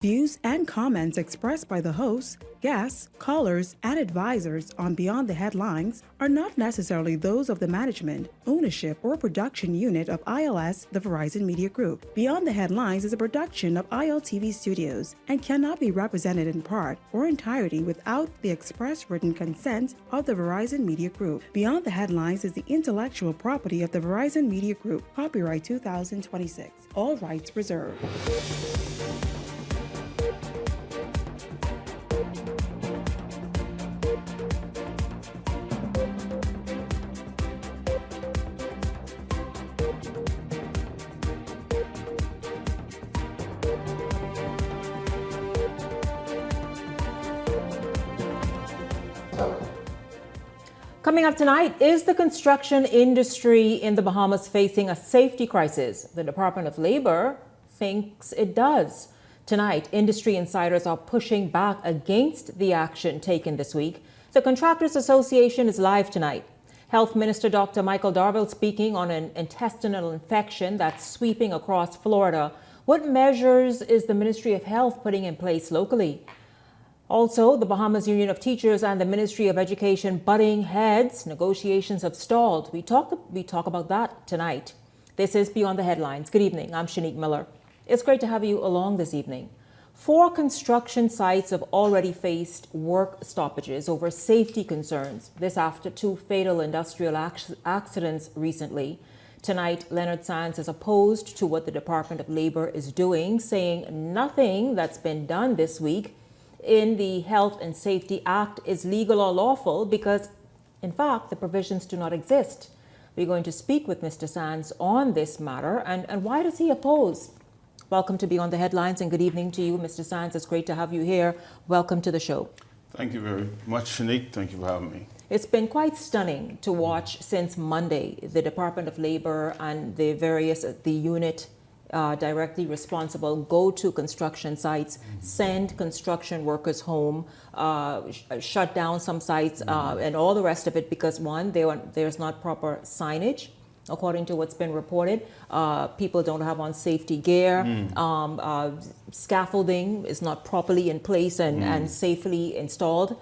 Views and comments expressed by the hosts, guests, callers, and advisors on Beyond the Headlines are not necessarily those of the management, ownership, or production unit of ILS, the Verizon Media Group. Beyond the Headlines is a production of ILTV Studios and cannot be represented in part or entirety without the express written consent of the Verizon Media Group. Beyond the Headlines is the intellectual property of the Verizon Media Group. Copyright 2026. All rights reserved. Coming up tonight, is the construction industry in the Bahamas facing a safety crisis? The Department of Labor thinks it does. Tonight, industry insiders are pushing back against the action taken this week. The Contractors Association is live tonight. Health Minister Dr. Michael Darville speaking on an intestinal infection that's sweeping across Florida. What measures is the Ministry of Health putting in place locally? Also, the Bahamas Union of Teachers and the Ministry of Education butting heads. Negotiations have stalled. We talk about that tonight. This is Beyond the Headlines. Good evening. I'm Shanique Miller. It's great to have you along this evening. 4 construction sites have already faced work stoppages over safety concerns. This after 2 fatal industrial accidents recently. Tonight, Leonard Sands is opposed to what the Department of Labor is doing, saying nothing that's been done this week in the Health and Safety Act is legal or lawful because, in fact, the provisions do not exist. We're going to speak with Mr. Sands on this matter and why does he oppose? Welcome to Beyond the Headlines and good evening to you, Mr. Sands. It's great to have you here. Welcome to the show. Thank you very much, Shanique. Thank you for having me. It's been quite stunning to watch since Monday, the Department of Labor and the unit directly responsible go to construction sites, send construction workers home, shut down some sites and all the rest of it because one, there's not proper signage according to what's been reported. People don't have on safety gear. Scaffolding is not properly in place and safely installed.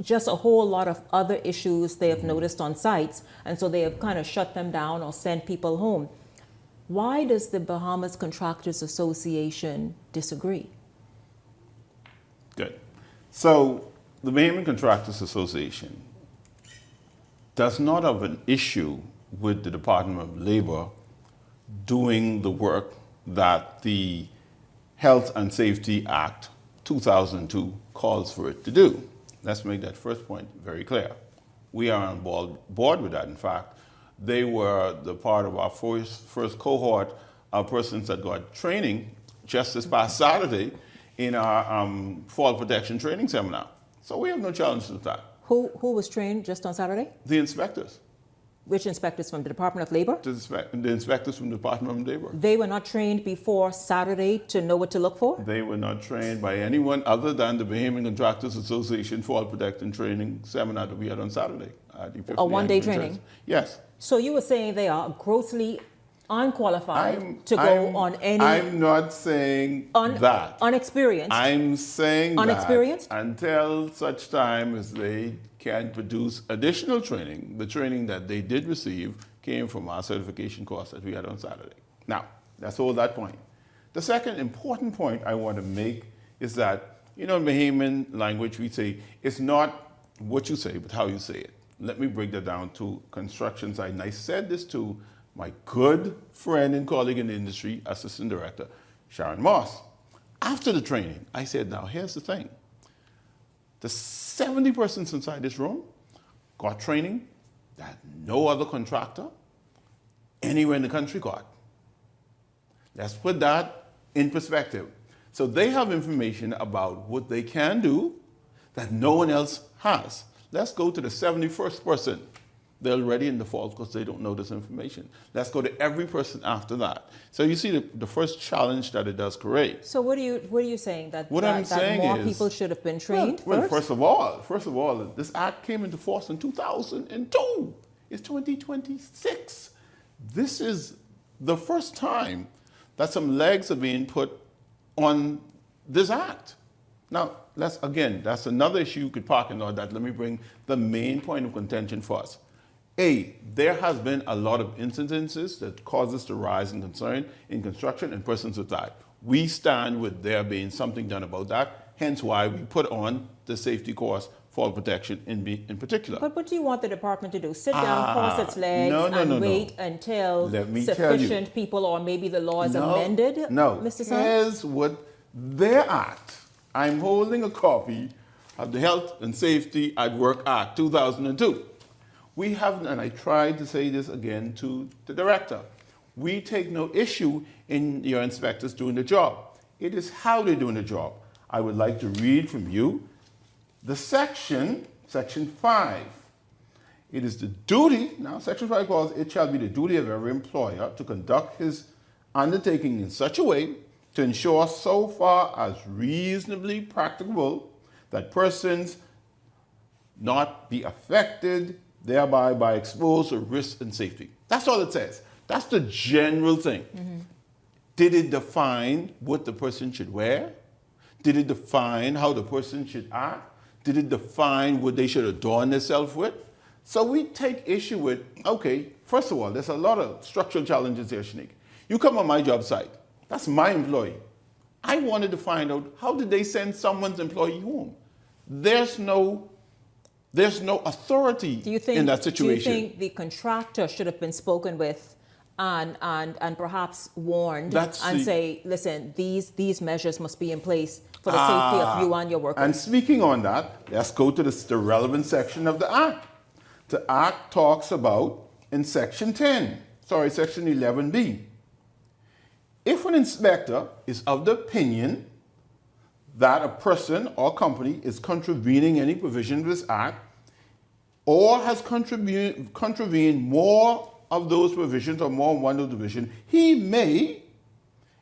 Just a whole lot of other issues they have noticed on sites, and so they have kind of shut them down or sent people home. Why does the Bahamas Contractors Association disagree? Good. So the Bahamas Contractors Association does not have an issue with the Department of Labor doing the work that the Health and Safety Act 2002 calls for it to do. Let's make that first point very clear. We are on board with that. In fact, they were the part of our first cohort of persons that got training just this past Saturday in our fall protection training seminar. So we have no challenge with that. Who was trained just on Saturday? The inspectors. Which inspectors from the Department of Labor? The inspectors from the Department of Labor. They were not trained before Saturday to know what to look for? They were not trained by anyone other than the Bahamas Contractors Association fall protection training seminar that we had on Saturday. A one-day training? Yes. So you were saying they are grossly unqualified to go on any... I'm not saying that. Unexperienced? I'm saying unexperienced? That until such time as they can produce additional training. The training that they did receive came from our certification course that we had on Saturday. Now, that's all that point. The second important point I want to make is that, in Bahamian language, we say, it's not what you say, but how you say it. Let me break that down to construction site. And I said this to my good friend and colleague in the industry, Assistant Director, Sharon Moss. After the training, I said, now here's the thing. The 70 persons inside this room got training that no other contractor anywhere in the country got. Let's put that in perspective. So they have information about what they can do that no one else has. Let's go to the 71st person. They're already in default because they don't know this information. Let's go to every person after that. So you see the first challenge that it does create. So what are you saying? That saying more is, people should have been trained well, first? First of all, this act came into force in 2002. It's 2026. This is the first time that some legs are being put on this act. Now, that's another issue you could park and all that. Let me bring the main point of contention for us. There has been a lot of incidences that causes the rise in concern in construction and persons have died. We stand with there being something done about that, hence why we put on the safety course for protection in particular. But what do you want the department to do? Sit down, cross its legs, and wait until sufficient people, or maybe the law is amended? No, Mr. Son? Here's what their act. I'm holding a copy of the Health and Safety at Work Act 2002. We have, and I tried to say this again to the director, we take no issue in your inspectors doing the job. It is how they're doing the job. I would like to read from you the section 5. It is the duty, now section 5 calls, it shall be the duty of every employer to conduct his undertaking in such a way to ensure so far as reasonably practicable that persons not be affected thereby by exposed to risk and safety. That's all it says. That's the general thing. Mm-hmm. Did it define what the person should wear? Did it define how the person should act? Did it define what they should adorn themselves with? So we take issue with, okay, first of all, there's a lot of structural challenges here, Shanique. You come on my job site. That's my employee. I wanted to find out, how did they send someone's employee home? There's no authority in that situation. Do you think the contractor should have been spoken with and perhaps warned say, listen, these measures must be in place for the safety of you and your workers? And speaking on that, let's go to the relevant section of the Act. The Act talks about, in section 11B, if an inspector is of the opinion that a person or company is contravening any provision of this Act or has contravened more of those provisions or more than one of the provisions, he may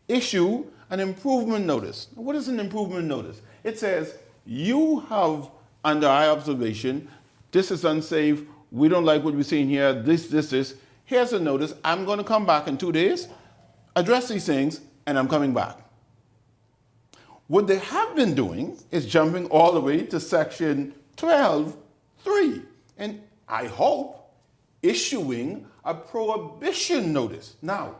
issue an improvement notice. What is an improvement notice? It says, you have, under our observation, this is unsafe, we don't like what we're seeing here, this. Here's a notice, I'm going to come back in 2 days, address these things, and I'm coming back. What they have been doing is jumping all the way to section 12.3, and I hope issuing a prohibition notice. Now,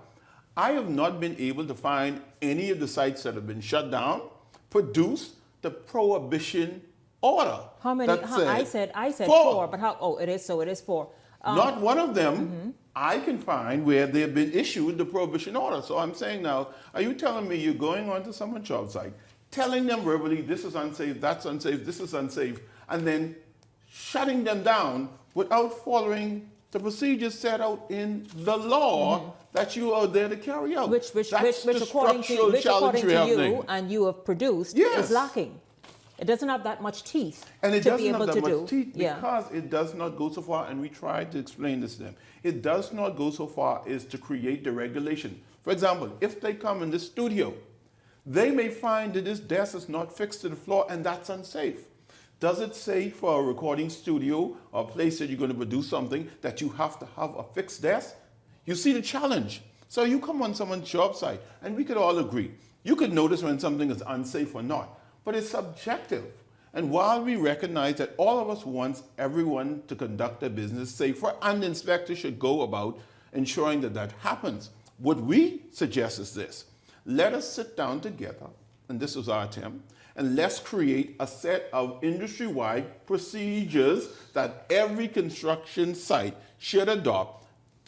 I have not been able to find any of the sites that have been shut down produce the prohibition order. How many? I said 4, but how? Oh, it is 4. Not one of them I can find where they have been issued the prohibition order. So I'm saying now, are you telling me you're going onto someone's job site, telling them verbally, this is unsafe, that's unsafe, this is unsafe, and then shutting them down without following the procedures set out in the law that you are there to carry out? Which according to you and you have produced is lacking. It doesn't have that much teeth and it to doesn't be able have to that do. much teeth because it does not go so far, and we tried to explain this to them. It does not go so far as to create the regulation. For example, if they come in the studio, they may find that this desk is not fixed to the floor and that's unsafe. Does it say for a recording studio or a place that you're going to produce something that you have to have a fixed desk? You see the challenge. So you come on someone's job site and we could all agree. You could notice when something is unsafe or not, but it's subjective. And while we recognize that all of us want everyone to conduct their business safer, and the inspector should go about ensuring that that happens, what we suggest is this. Let us sit down together, and this was our attempt, and let's create a set of industry-wide procedures that every construction site should adopt.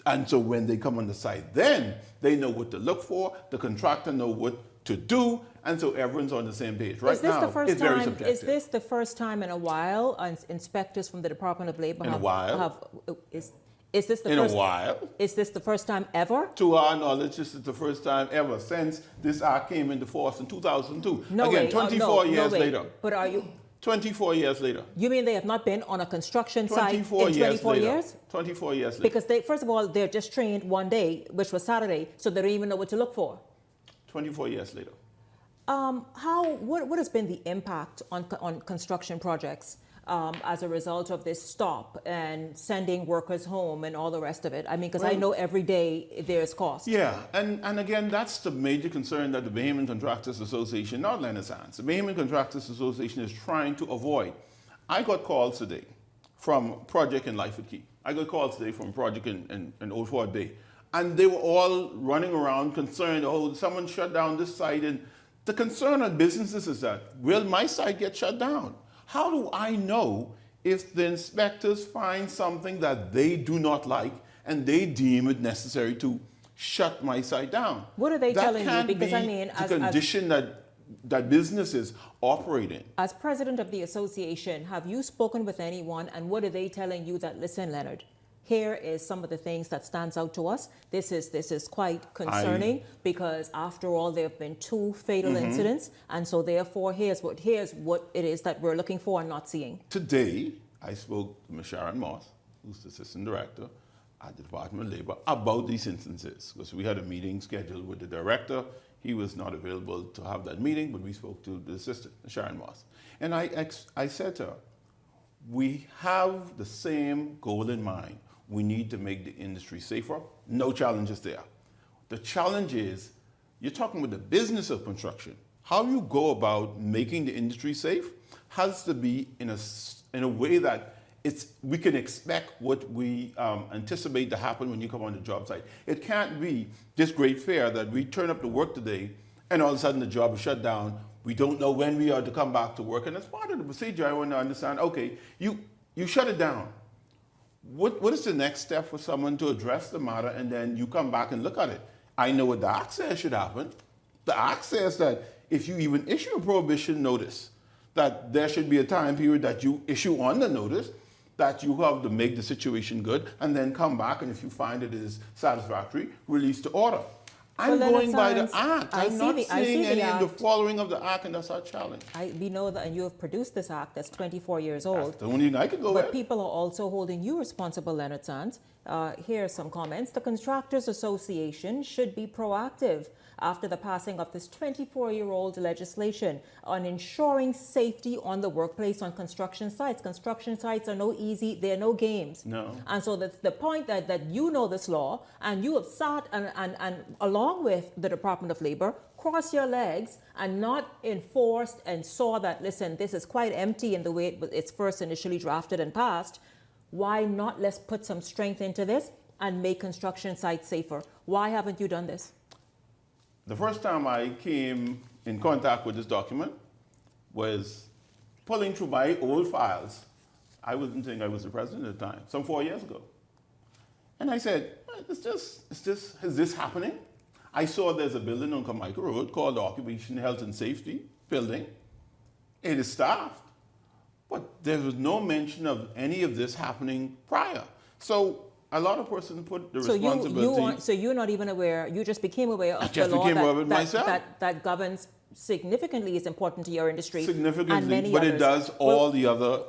And so when they come on the site, then they know what to look for, the contractor know what to do, and so everyone's on the same page. Right now, it's very subjective. Is this the first time in a while inspectors from the Department of Labor is this the first time ever? To our knowledge, this is the first time ever since this act came into force in 2002. No Again, way. 24 years later. But are you? 24 years later. You mean they have not been on a construction site in 24 years? 24 years later. Because first of all, they're just trained one day, which was Saturday, so they don't even know what to look for. 24 years later. What has been the impact on construction projects as a result of this stop and sending workers home and all the rest of it? I mean, because I know every day there's cost. Yeah, and again, that's the major concern that the Bahamian Contractors Association, not Leonard Sands, the Bahamian Contractors Association is trying to avoid. I got calls today from a project in Lyford Key. I got calls today from a project in Old Fort Bay. And they were all running around concerned, oh, someone shut down this site. And the concern on businesses is that, will my site get shut down? How do I know if the inspectors find something that they do not like and they deem it necessary to shut my site down? What are they telling you? Because I mean, the condition that businesses operate in. As president of the association, have you spoken with anyone, and what are they telling you that, listen, Leonard, here is some of the things that stands out to us. This is quite concerning because after all, there have been 2 fatal incidents. And so therefore, here's what it is that we're looking for and not seeing. Today, I spoke to Ms. Sharon Moss, who's the assistant director at the Department of Labor, about these instances. Because we had a meeting scheduled with the director. He was not available to have that meeting, but we spoke to the assistant, Sharon Moss. And I said to her, we have the same goal in mind. We need to make the industry safer. No challenges there. The challenge is, you're talking about the business of construction. How you go about making the industry safe has to be in a way that we can expect what we anticipate to happen when you come on the job site. It can't be this great fear that we turn up to work today and all of a sudden the job is shut down. We don't know when we are to come back to work. And as part of the procedure, I want to understand, okay, you shut it down. What is the next step for someone to address the matter, and then you come back and look at it? I know what the Act says should happen. The Act says that if you even issue a prohibition notice, that there should be a time period that you issue on the notice, that you have to make the situation good, and then come back, and if you find it is satisfactory, release the order. I'm going by the Act. I'm not seeing any of the following of the Act, and that's our challenge. We know that, and you have produced this Act that's 24 years old. That's the only thing I can go with. But people are also holding you responsible, Leonard Sands. Here are some comments. The Contractors Association should be proactive after the passing of this 24-year-old legislation on ensuring safety on the workplace on construction sites. Construction sites are no easy, they're no games. No. And so the point that you know this law and you have sat and along with the Department of Labor, cross your legs and not enforced and saw that, listen, this is quite empty in the way it's first initially drafted and passed. Why not let's put some strength into this and make construction sites safer? Why haven't you done this? The first time I came in contact with this document was pulling through my old files. I wouldn't think I was the president at the time, some 4 years ago. And I said, is this happening? I saw there's a building on Carmichael Road called the Occupation Health and Safety Building. It is staffed, but there was no mention of any of this happening prior. So a lot of persons put the responsibility. So you're not even aware, you just became aware of the law that governs significantly is important to your industry. Significantly, and many but others. it does all the other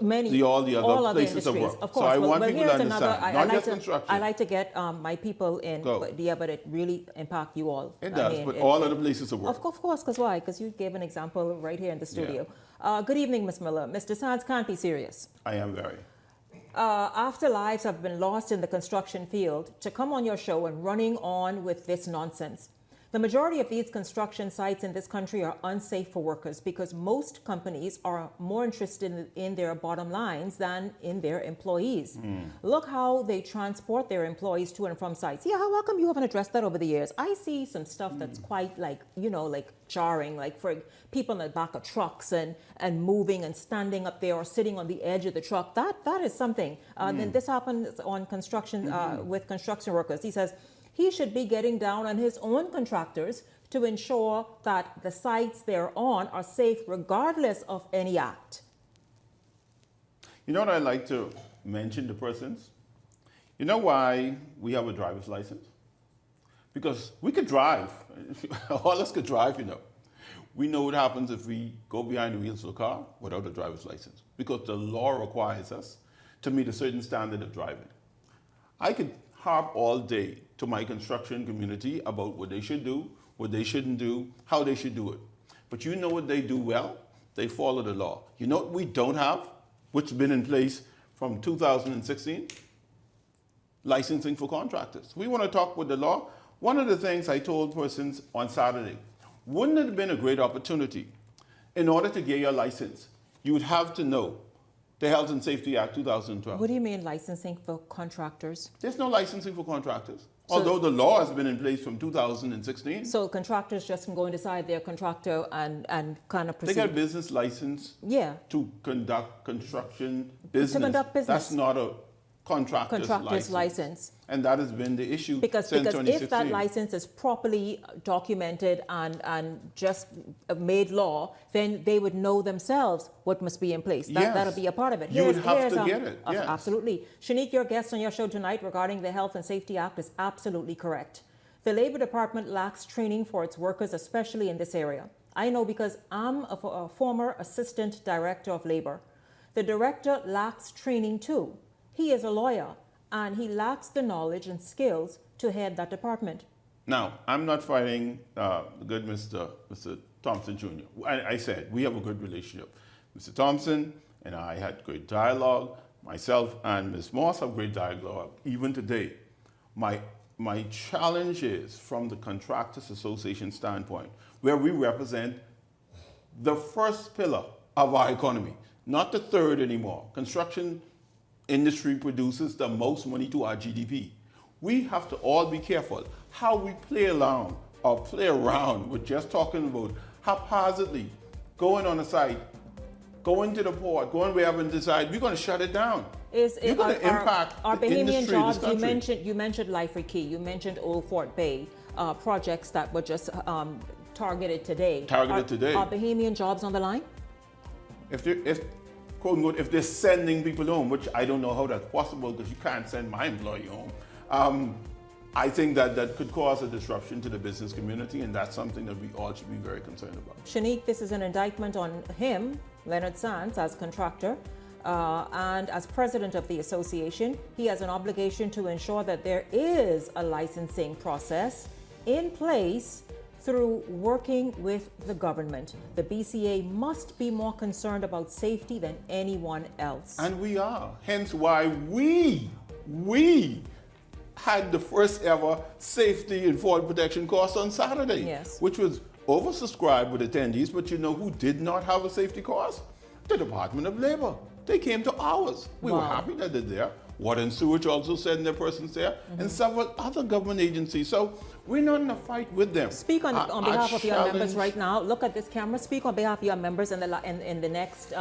places of work. Of course. So I want people to understand, not just to, construction. I like to get my people in, but it really impacts you all. It does, but all other places of work. Of course, because why? Because you gave an example right here in the studio. Yeah. Good evening, Ms. Miller. Mr. Sands can't be serious. I am very. After lives have been lost in the construction field, to come on your show and running on with this nonsense. The majority of these construction sites in this country are unsafe for workers because most companies are more interested in their bottom lines than in their employees. Look how they transport their employees to and from sites. Yeah, how come you haven't addressed that over the years? I see some stuff that's quite like jarring, like for people in the back of trucks and moving and standing up there or sitting on the edge of the truck. That is something. Then this happens on construction with construction workers. He says, he should be getting down on his own contractors to ensure that the sites they're on are safe regardless of any act. You know what I like to mention to persons? You know why we have a driver's license? Because we could drive. All of us could drive, you know. We know what happens if we go behind the wheels of a car without a driver's license. Because the law requires us to meet a certain standard of driving. I could harp all day to my construction community about what they should do, what they shouldn't do, how they should do it. But you know what they do well? They follow the law. You know what we don't have? which has been in place from 2016, licensing for contractors. We want to talk with the law. One of the things I told persons on Saturday, wouldn't it have been a great opportunity in order to get your license, you would have to know the Health and Safety Act 2012. What do you mean licensing for contractors? There's no licensing for contractors, although the law has been in place from 2016. So contractors just can go and decide they're a contractor and kind of proceed? They get a business license to conduct construction business. To conduct business. That's not a contractor's license. And that has been the issue because since 2016. If that license is properly documented and just made law, then they would know themselves what must be in place. That'll be a part of it. You would have to get it. Yes. Absolutely. Shanique, your guest on your show tonight regarding the Health and Safety Act is absolutely correct. The Labor Department lacks training for its workers, especially in this area. I know because I'm a former assistant director of labor. The director lacks training too. He is a lawyer, and he lacks the knowledge and skills to head that department. Now, I'm not fighting good Mr. Thompson Jr. I said we have a good relationship. Mr. Thompson and I had great dialogue. Myself and Ms. Moss have great dialogue even today. My challenge is from the Contractors Association standpoint, where we represent the first pillar of our economy, not the third anymore. Construction industry produces the most money to our GDP. We have to all be careful how we play around with just talking about haphazardly going on a site, going to the port, going wherever and decide we're going to shut it down. You're going to impact our the Bahamian industry jobs. of this country. You mentioned Life Key. You mentioned Old Fort Bay projects that were just targeted today. Are Bahamian jobs on the line? Quote unquote, if they're sending people home, which I don't know how that's possible because you can't send my employee home, I think that could cause a disruption to the business community, and that's something that we all should be very concerned about. Shanique, this is an indictment on him, Leonard Sands, as contractor, and as president of the association. He has an obligation to ensure that there is a licensing process in place through working with the government. The BCA must be more concerned about safety than anyone else. And we are. Hence why we had the first ever safety and fall protection course on Saturday, which was oversubscribed with attendees, but you know who did not have a safety course? The Department of Labor. They came to ours. We were happy that they're there. Water and Sewage also sent their persons there, and several other government agencies. So we're not in a fight with them. Speak on behalf of your members right now. Look at this camera. Speak on behalf of your members in the next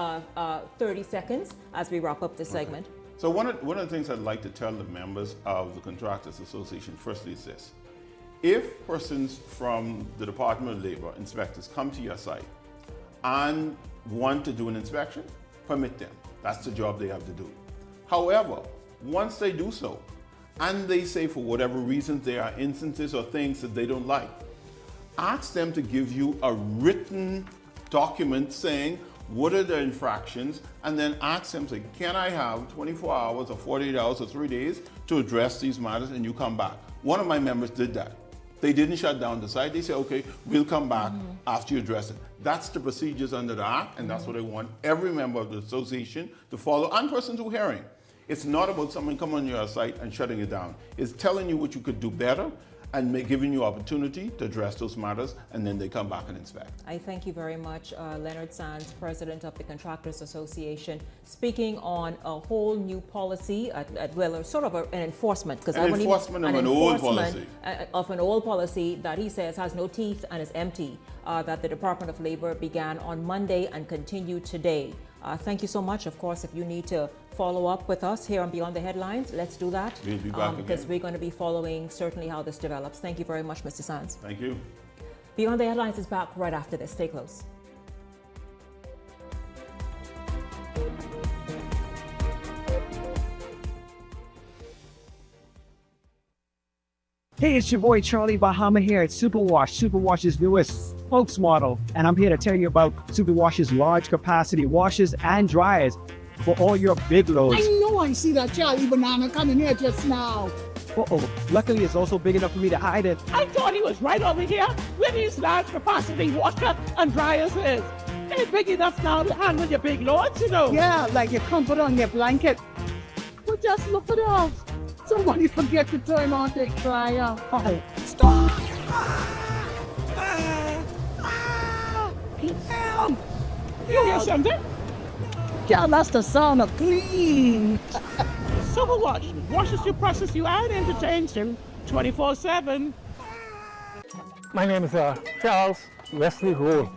30 seconds as we wrap up this segment. So one of the things I'd like to tell the members of the Contractors Association firstly is this. If persons from the Department of Labor, inspectors, come to your site and want to do an inspection, permit them. That's the job they have to do. However, once they do so, and they say for whatever reasons there are instances or things that they don't like, ask them to give you a written document saying what are the infractions, and then ask them, say, can I have 24 hours or 48 hours or 3 days to address these matters, and you come back. One of my members did that. They didn't shut down the site. They said, okay, we'll come back after you address it. That's the procedures under the Act, and that's what I want every member of the association to follow, and persons who are hearing. It's not about someone coming on your site and shutting it down. It's telling you what you could do better and giving you opportunity to address those matters, and then they come back and inspect. I thank you very much, Leonard Sands, president of the Contractors Association, speaking on a whole new policy, sort of an enforcement. An enforcement of an old policy. Of an old policy that he says has no teeth and is empty, that the Department of Labor began on Monday and continued today. Thank you so much. Of course, if you need to follow up with us here on Beyond the Headlines, let's do that. We'll be back because we're going to be following certainly how this develops. Thank you very much, Mr. Sands. Thank you. Beyond the Headlines is back right after this. Stay close. Hey, it's your boy Charlie Bahama here at Superwash, Superwash's newest spokesmodel. And I'm here to tell you about Superwash's large capacity washers and dryers for all your big loads. I know I see that Charlie Banana coming here just now. Uh-oh. Luckily, it's also big enough for me to hide it. I thought he was right over here where these large capacity washer and dryers is. ain't big enough now to handle your big loads, you know. Yeah, like you come put on your blanket. But just look at us. Somebody forget to turn on the dryer. Oh, stop! Damn. You hear something? Yeah, that's the sound of clean. Superwash washes you, processes you, and entertains you 24/7. My name is Charles Wesley Rowe.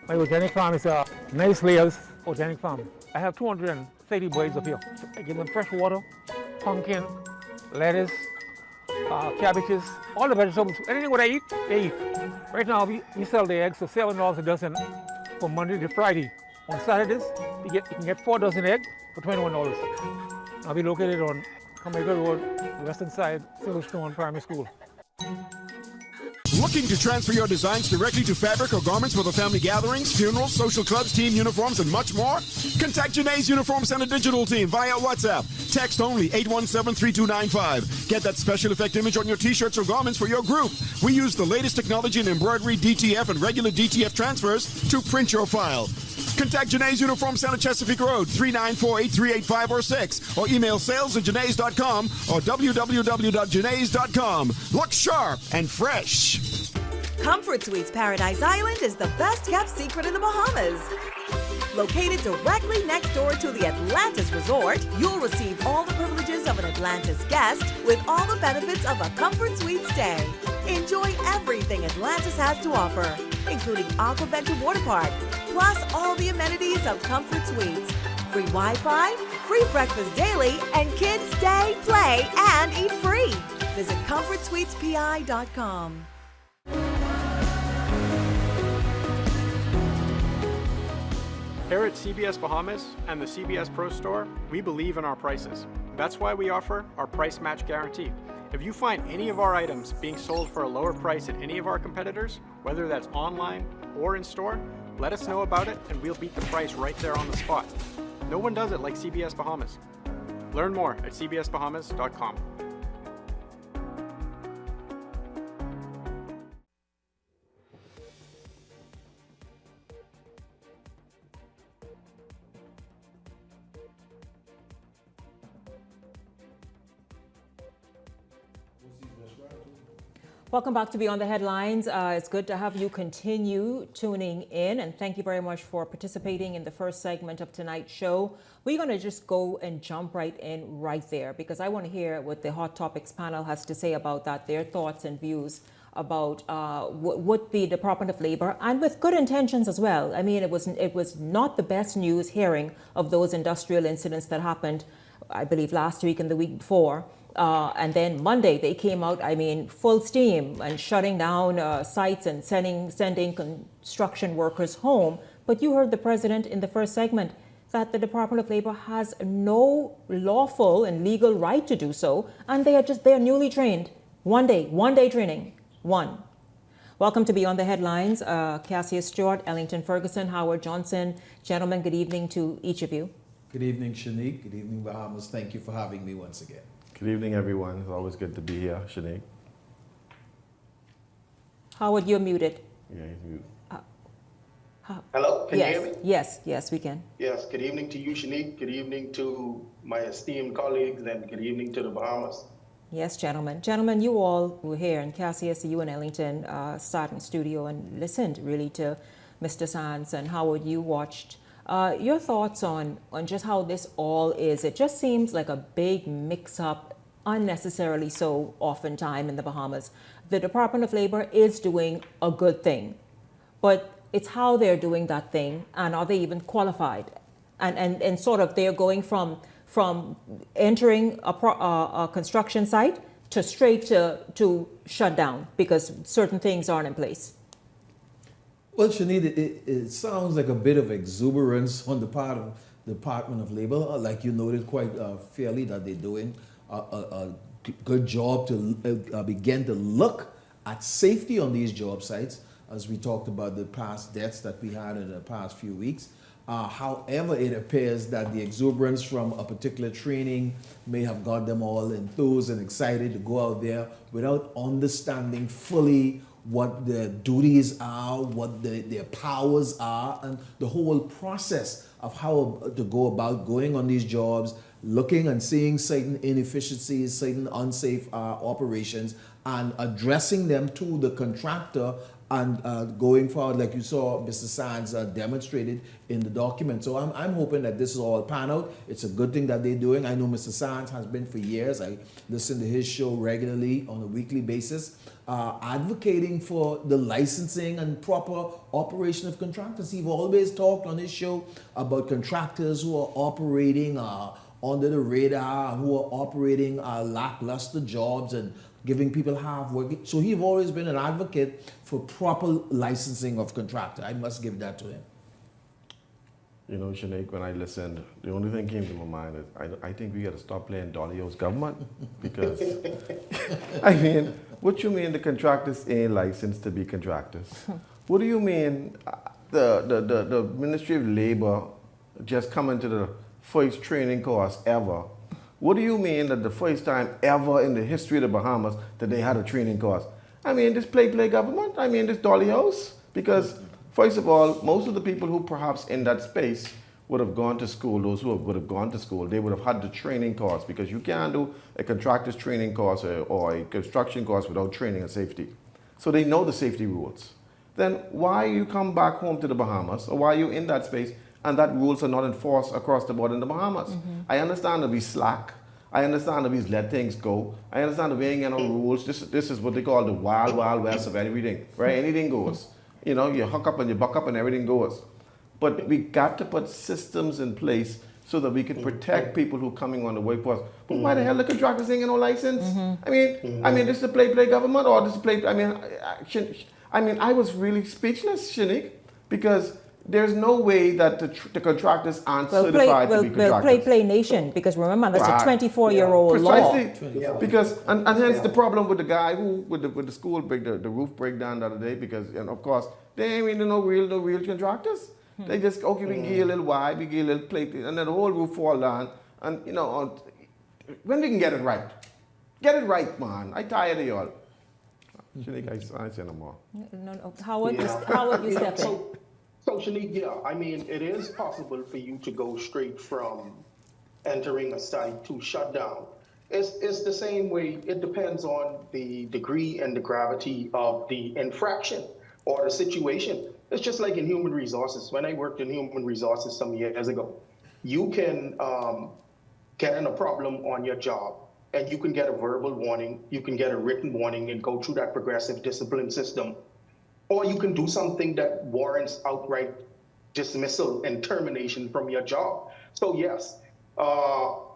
My organic farm is Nice Layers Organic Farm. I have 230 birds up here. I give them fresh water, pumpkin, lettuce, cabbages, all the vegetables. Anything what I eat, they eat. Right now, we sell the eggs for $7 a dozen from Monday to Friday. On Saturdays, you can get 4 dozen eggs for $21. I'll be located on Jamaica Road, the western side, Silverstone Primary School. Looking to transfer your designs directly to fabric or garments for the family gatherings, funerals, social clubs, team uniforms, and much more? Contact Janae's Uniform Center digital team via WhatsApp. Text only 817-3295. Get that special effect image on your t-shirts or garments for your group. We use the latest technology in embroidery, DTF, and regular DTF transfers to print your file. Contact Janae's Uniform Center, Chesapeake Road, 394-8385 or 6, or email sales@janae's.com or www.janae's.com. Look sharp and fresh. Comfort Suites Paradise Island is the best-kept secret in the Bahamas. Located directly next door to the Atlantis Resort, you'll receive all the privileges of an Atlantis guest with all the benefits of a Comfort Suite stay. Enjoy everything Atlantis has to offer, including Aquaventure Water Park, plus all the amenities of Comfort Suites. Free Wi-Fi, free breakfast daily, and kids stay, play, and eat free. Visit ComfortSuitesPI.com. Here at CBS Bahamas and the CBS Pro Store, we believe in our prices. That's why we offer our price match guarantee. If you find any of our items being sold for a lower price than any of our competitors, whether that's online or in store, let us know about it and we'll beat the price right there on the spot. No one does it like CBS Bahamas. Learn more at cbsbahamas.com. Welcome back to Beyond the Headlines. It's good to have you continue tuning in, and thank you very much for participating in the first segment of tonight's show. We're going to just go and jump right in right there because I want to hear what the Hot Topics panel has to say about that, their thoughts and views about what the Department of Labor, and with good intentions as well. I mean, it was not the best news hearing of those industrial incidents that happened, I believe, last week and the week before. And then Monday, they came out, I mean, full steam and shutting down sites and sending construction workers home. But you heard the president in the first segment that the Department of Labor has no lawful and legal right to do so. And they're newly trained. One day training. One. Welcome to Beyond the Headlines. Cassia Stewart, Ellington Ferguson, Howard Johnson. Gentlemen, good evening to each of you. Good evening, Shanique. Good evening, Bahamas. Thank you for having me once again. Good evening, everyone. It's always good to be here, Shanique. Howard, you're muted. Yeah, he's muted. Hello, can you hear me? Yes, we can. Yes, good evening to you, Shanique. Good evening to my esteemed colleagues, and good evening to the Bahamas. Yes, gentlemen. Gentlemen, you all were here, and Cassius, you and Ellington sat in studio and listened really to Mr. Sands, and Howard, you watched. Your thoughts on just how this all is. It just seems like a big mix-up, unnecessarily so oftentimes in the Bahamas. The Department of Labor is doing a good thing, but it's how they're doing that thing, and are they even qualified? And sort of they're going from entering a construction site to straight to shut down because certain things aren't in place. Well, Shanid, it sounds like a bit of exuberance on the part of the Department of Labor. Like you noted quite fairly that they're doing a good job to begin to look at safety on these job sites, as we talked about the past deaths that we had in the past few weeks. However, it appears that the exuberance from a particular training may have got them all enthused and excited to go out there without understanding fully what their duties are, what their powers are, and the whole process of how to go about going on these jobs, looking and seeing certain inefficiencies, certain unsafe operations, and addressing them to the contractor and going forward, like you saw Mr. Sands demonstrated in the document. So I'm hoping that this is all pan out. It's a good thing that they're doing. I know Mr. Sands has been for years. I listen to his show regularly on a weekly basis, advocating for the licensing and proper operation of contractors. He's always talked on his show about contractors who are operating under the radar, who are operating lackluster jobs and giving people half work. So he's always been an advocate for proper licensing of contractor. I must give that to him. You know, Sinead, when I listened, the only thing came to my mind is I think we got to stop playing Dolly-O's government because, I mean, what you mean the contractors ain't licensed to be contractors? What do you mean the Ministry of Labor just coming to the first training course ever? What do you mean that the first time ever in the history of the Bahamas that they had a training course? I mean, this play government? I mean, this Dolly House? Because, first of all, most of the people who perhaps in that space would have gone to school, those who would have gone to school, they would have had the training course because you can't do a contractor's training course or a construction course without training and safety. So they know the safety rules. Then why you come back home to the Bahamas or why you in that space and that rules are not enforced across the board in the Bahamas? I understand that we slack. I understand that we let things go. I understand that we ain't got no rules. This is what they call the wild, wild west of everything, right? Anything goes. You know, you hook up and you buck up and everything goes. But we got to put systems in place so that we can protect people who are coming on the workforce. But why the hell the contractors ain't got no license? I mean, this is a play government or this is play. I mean, I was really speechless, Shanique, because there's no way that the contractors aren't certified to be contractors. Play nation, because remember that's a 24-year-old law. Precisely, because and hence the problem with the guy who with the school the roof breakdown the other day, because and of course they ain't really no real contractors. They just we can give you a little wide, we give you a little plate, and then the whole roof fall down. And you know, when we can get it right, man. I tired of y'all. Shanique, I say no more. No. Howard, you step in. So, Shanique, yeah, I mean, it is possible for you to go straight from entering a site to shut down. It's the same way. It depends on the degree and the gravity of the infraction or the situation. It's just like in human resources. When I worked in human resources some years ago, you can get in a problem on your job and you can get a verbal warning, you can get a written warning and go through that progressive discipline system. Or you can do something that warrants outright dismissal and termination from your job. So yes,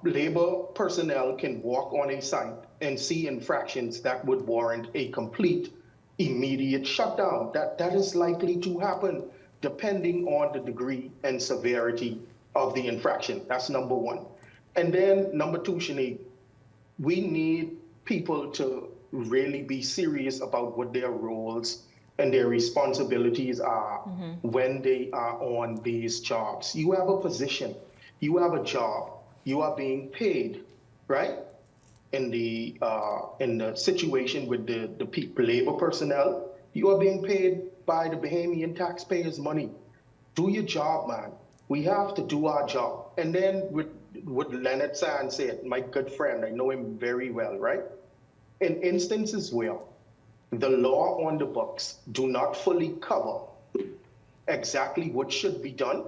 labor personnel can walk on a site and see infractions that would warrant a complete, immediate shutdown. That is likely to happen depending on the degree and severity of the infraction. That's number one. And then number two, Shanique, we need people to really be serious about what their roles and their responsibilities are when they are on these jobs. You have a position, you have a job, you are being paid, right? In the situation with the people, labor personnel, you are being paid by the Bahamian taxpayers' money. Do your job, man. We have to do our job. And then with what Leonard Sands said, my good friend, I know him very well, right? In instances where the law on the books do not fully cover exactly what should be done,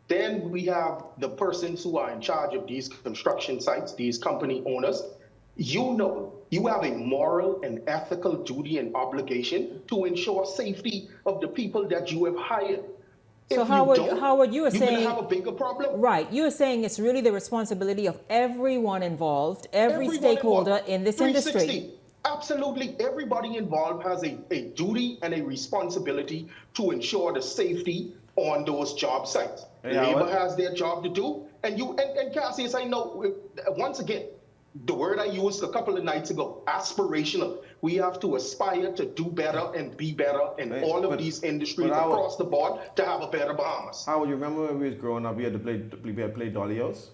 then we have the persons who are in charge of these construction sites, these company owners. You know, you have a moral and ethical duty and obligation to ensure safety of the people that you have hired. So Howard, you were saying you're gonna have a bigger problem. Right. You were saying it's really the responsibility of everyone involved, every stakeholder in this industry. Absolutely. Everybody involved has a duty and a responsibility to ensure the safety on those job sites. Labor has their job to do. And Cassius, I know, once again, the word I used a couple of nights ago, aspirational. We have to aspire to do better and be better in all of these industries across the board to have a better Bahamas. Howard, you remember when we was growing up, we had to play Dolly-O's?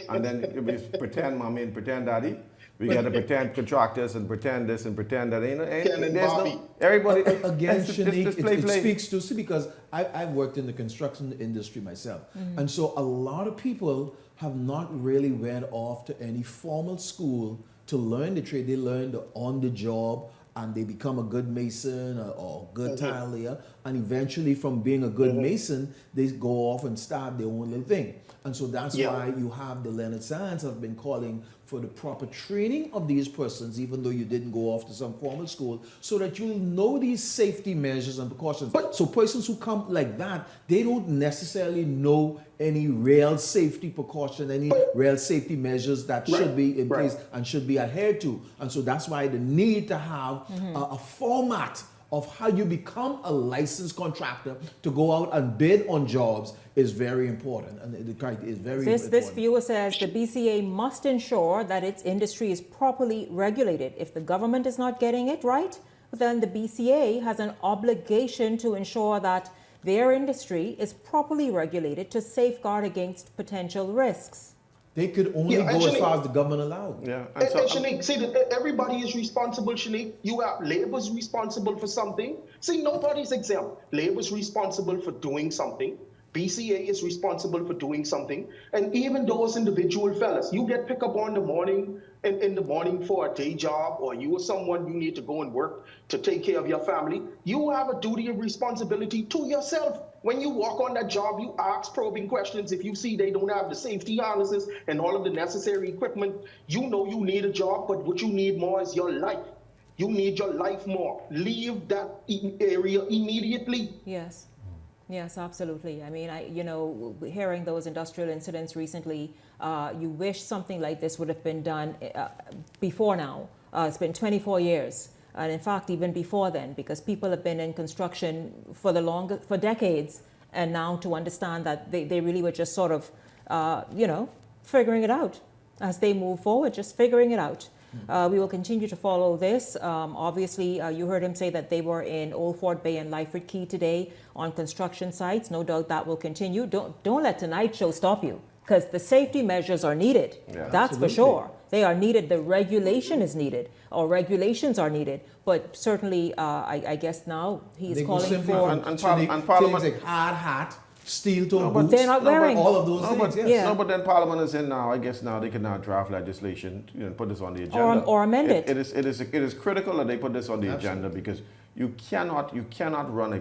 And then it was pretend mommy and pretend daddy. We got to pretend contractors and pretend this and pretend that. Ken and there's Bobby. no everybody. Again, just Shanique, play. it speaks to, see, because I've worked in the construction industry myself. And so a lot of people have not really went off to any formal school to learn the trade. They learn on the job, and they become a good mason or good tile layer. And eventually from being a good mason, they go off and start their own little thing. And so that's why you have the Leonard Science have been calling for the proper training of these persons, even though you didn't go off to some formal school, so that you'll know these safety measures and precautions. So persons who come like that, they don't necessarily know any real safety precaution, any real safety measures that should be in place and should be adhered to. And so that's why the need to have a format of how you become a licensed contractor to go out and bid on jobs is very important, and the criteria is very important. This viewer says the BCA must ensure that its industry is properly regulated. If the government is not getting it right, then the BCA has an obligation to ensure that their industry is properly regulated to safeguard against potential risks. They could only go as far as the government allowed. And Shanique, see, everybody is responsible, Shanique. You have labor's responsible for something. See, nobody's exempt. Labor's responsible for doing something. BCA is responsible for doing something. And even those individual fellas, you get picked up on the morning, in the morning for a day job, or you are someone you need to go and work to take care of your family, you have a duty and responsibility to yourself. When you walk on that job, you ask probing questions. If you see they don't have the safety harnesses and all of the necessary equipment, you know you need a job, but what you need more is your life. You need your life more. Leave that area immediately. Yes. Yes, absolutely. I mean, hearing those industrial incidents recently, you wish something like this would have been done before now. It's been 24 years. And in fact, even before then, because people have been in construction for decades, and now to understand that they really were just sort of, figuring it out as they move forward, just figuring it out. We will continue to follow this. Obviously, you heard him say that they were in Old Fort Bay and Lyford Key today on construction sites. No doubt that will continue. Don't let tonight's show stop you, because the safety measures are needed. Yeah, that's absolutely. For sure. They are needed. The regulation is needed, or regulations are needed. But certainly, I guess now he's calling for and Parliament, like hard hat, steel-toe boots. They're not wearing all of those things. Yes. No, but then Parliament is in now. I guess now they can now draft legislation, put this on the agenda or amend it. It is critical that they put this on the agenda, because you cannot run a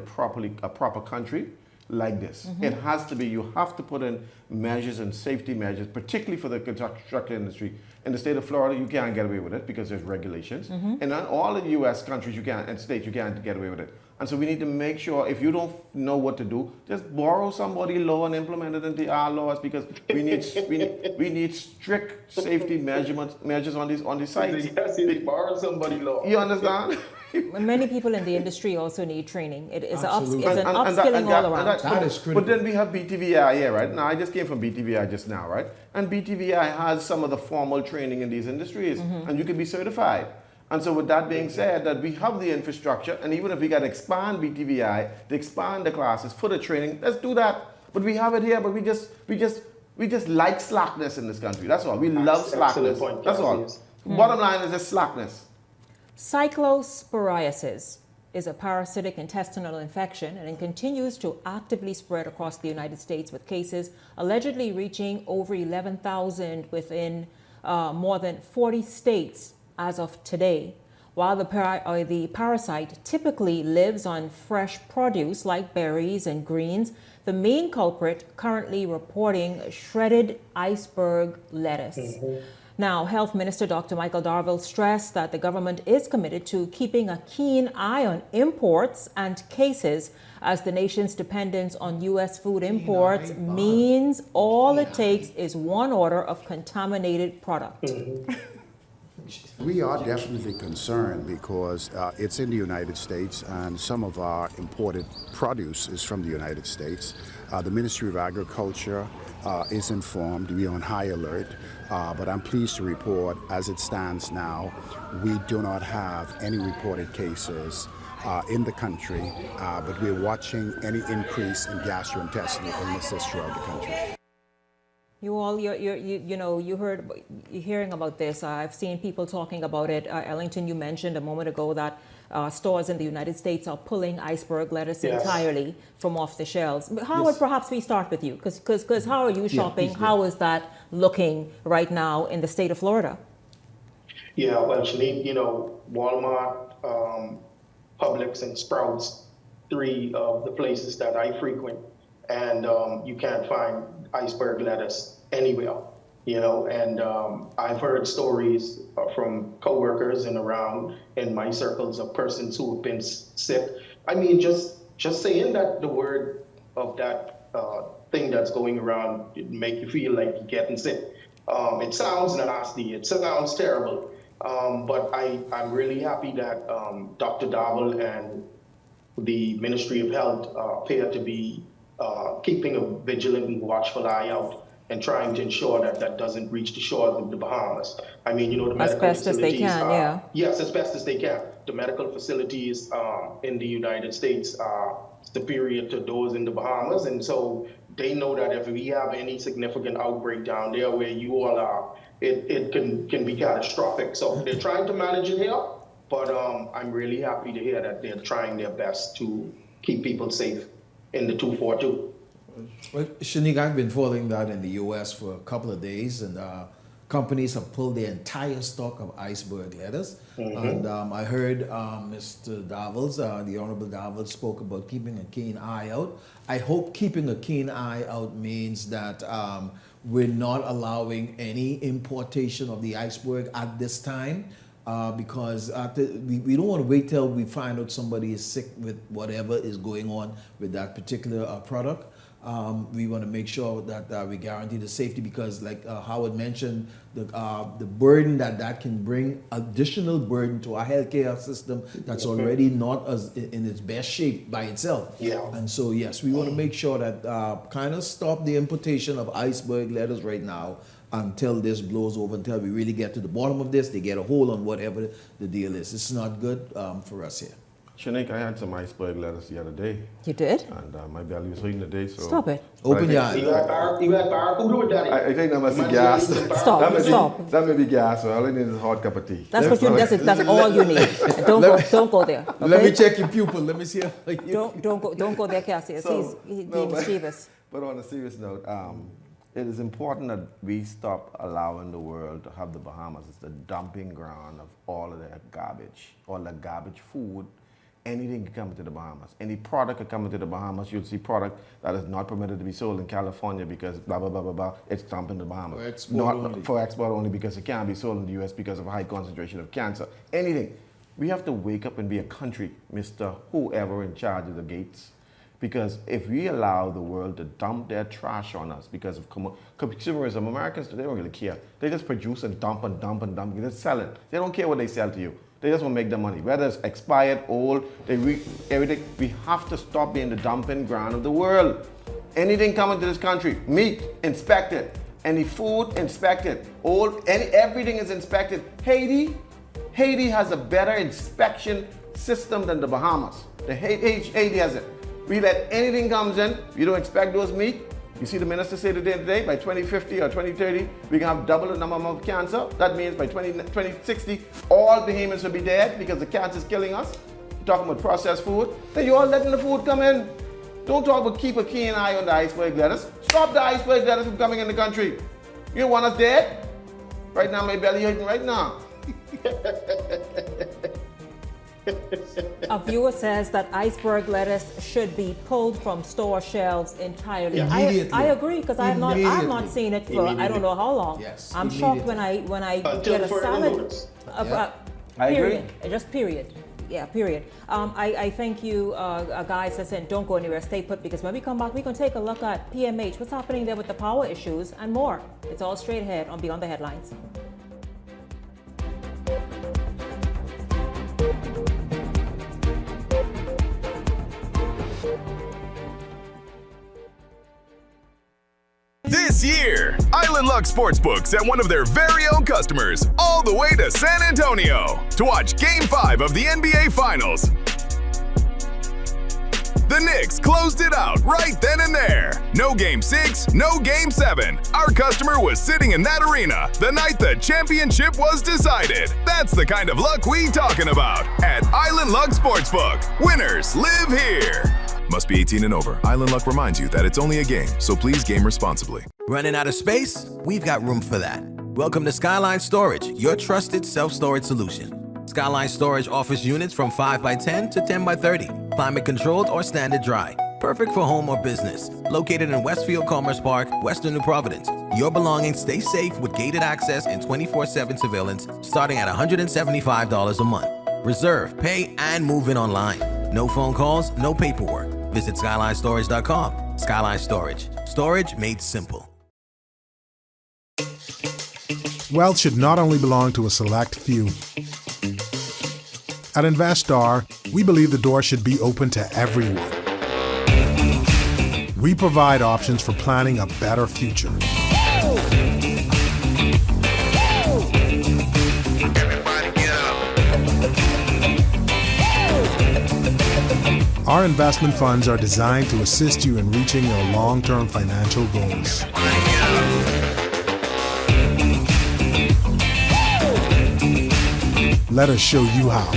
proper country like this. It has to be. You have to put in measures and safety measures, particularly for the construction industry. In the state of Florida, you can't get away with it because there's regulations. And in all the U.S. countries, and states, you can't get away with it. And so we need to make sure, if you don't know what to do, just borrow somebody's law and implement it into our laws, because we need strict safety measures on these sites. Yes, borrow somebody's law. You understand? Many people in the industry also need training. It is an upskilling all around. That is critical. But then we have BTVI here, right? Now, I just came from BTVI just now, right? And BTVI has some of the formal training in these industries, and you can be certified. And so with that being said, that we have the infrastructure, and even if we got to expand BTVI, to expand the classes for the training, let's do that. But we have it here, but we just like slackness in this country. That's all. We love slackness. That's all. Bottom line is just slackness. Cyclosporiasis is a parasitic intestinal infection, and it continues to actively spread across the United States, with cases allegedly reaching over 11,000 within more than 40 states as of today. While the parasite typically lives on fresh produce like berries and greens, the main culprit currently reporting shredded iceberg lettuce. Now, Health Minister Dr. Michael Darville stressed that the government is committed to keeping a keen eye on imports and cases, as the nation's dependence on U.S. food imports means all it takes is one order of contaminated product. We are definitely concerned, because it's in the United States, and some of our imported produce is from the United States. The Ministry of Agriculture is informed. We're on high alert, but I'm pleased to report, as it stands now, we do not have any reported cases in the country, but we're watching any increase in gastrointestinal illnesses throughout the country. You're hearing about this. I've seen people talking about it. Ellington, you mentioned a moment ago that stores in the United States are pulling iceberg lettuce entirely from off the shelves. Howard, perhaps we start with you, because how are you shopping? How is that looking right now in the state of Florida? Yeah, well, Shanique, Walmart, Publix, and Sprouts, 3 of the places that I frequent, and you can't find iceberg lettuce anywhere, and I've heard stories from coworkers and around in my circles of persons who have been sick. I mean, just saying that the word of that thing that's going around make you feel like you're getting sick. It sounds nasty. It sounds terrible. But I'm really happy that Dr. Dowell and the Ministry of Health appear to be keeping a vigilant and watchful eye out and trying to ensure that that doesn't reach the shores of the Bahamas. I mean, the medical as best as they can, yeah. Yes, as best as they can. The medical facilities in the United States are superior to those in the Bahamas, and so they know that if we have any significant outbreak down there where you all are, it can be catastrophic. So they're trying to manage it here, but I'm really happy to hear that they're trying their best to keep people safe in the 242. Well, Shanique, I've been following that in the U.S. for a couple of days, and companies have pulled their entire stock of iceberg lettuce. And I heard Mr. Davos, the Honorable Davos, spoke about keeping a keen eye out. I hope keeping a keen eye out means that we're not allowing any importation of the iceberg at this time, because we don't want to wait till we find out somebody is sick with whatever is going on with that particular product. We want to make sure that we guarantee the safety, because like Howard mentioned, the burden that can bring, additional burden to our healthcare system that's already not as in its best shape by itself. Yeah. And so yes, we want to make sure that kind of stop the importation of iceberg lettuce right now until this blows over, until we really get to the bottom of this, they get a hold on whatever the deal is. It's not good for us here. Shanique, I had some iceberg lettuce the other day. You did? And my belly was hurting today, so... Stop it. Open your eyes. You had barracuda with that? I think that must be gas. Stop. That may be gas, so all I need is a hot cup of tea. That's all you need. Don't go there. Okay? Let me check your pupil. Let me see how Don't go there, Cassius. He's mischievous. But on a serious note, it is important that we stop allowing the world to have the Bahamas as the dumping ground of all of that garbage, all the garbage food. Anything can come into the Bahamas. Any product can come into the Bahamas. You'll see product that is not permitted to be sold in California because blah, blah, blah, blah, blah. It's dumped in the Bahamas. For export only because it can't be sold in the U.S. because of a high concentration of cancer. Anything. We have to wake up and be a country, Mr. Whoever in charge of the gates. Because if we allow the world to dump their trash on us because of consumerism, Americans, they don't really care. They just produce and dump and dump and dump. They just sell it. They don't care what they sell to you. They just want to make their money. Whether it's expired, old, everything. We have to stop being the dumping ground of the world. Anything coming to this country, meat, inspected. Any food, inspected. Everything is inspected. Haiti has a better inspection system than the Bahamas. Haiti has it. We let anything comes in. You don't expect those meat. You see the minister say today, by 2050 or 2030, we can have double the number of cancer. That means by 2060, all Bahamians will be dead because the cancer is killing us. You're talking about processed food. Then you're all letting the food come in. Don't talk about keep a keen eye on the iceberg lettuce. Stop the iceberg lettuce from coming in the country. You don't want us dead? Right now, my belly hurting right now. A viewer says that iceberg lettuce should be pulled from store shelves entirely. I agree, because I've not seen it for I don't know how long. Yes, I'm shocked when I get a salad. Period. Just period. Yeah, period. I thank you, guys that said don't go anywhere, stay put, because when we come back, we can take a look at PMH, what's happening there with the power issues and more. It's all straight ahead on Beyond the Headlines. This year, Island Luck Sportsbook sent one of their very own customers all the way to San Antonio to watch Game 5 of the NBA Finals. The Knicks closed it out right then and there. No Game 6, no Game 7. Our customer was sitting in that arena the night the championship was decided. That's the kind of luck we talking about at Island Luck Sportsbook. Winners live here. Must be 18 and over. Island Luck reminds you that it's only a game, so please game responsibly. Running out of space? We've got room for that. Welcome to Skyline Storage, your trusted self-storage solution. Skyline Storage offers units from 5x10 to 10x30, climate controlled or standard dry. Perfect for home or business. Located in Westfield Commerce Park, Western New Providence. Your belongings stay safe with gated access and 24/7 surveillance starting at $175 a month. Reserve, pay, and move in online. No phone calls, no paperwork. Visit SkylineStorage.com. Skyline Storage. Storage made simple. Wealth should not only belong to a select few. At Investar, we believe the door should be open to everyone. We provide options for planning a better future. Our investment funds are designed to assist you in reaching your long-term financial goals. Let us show you how.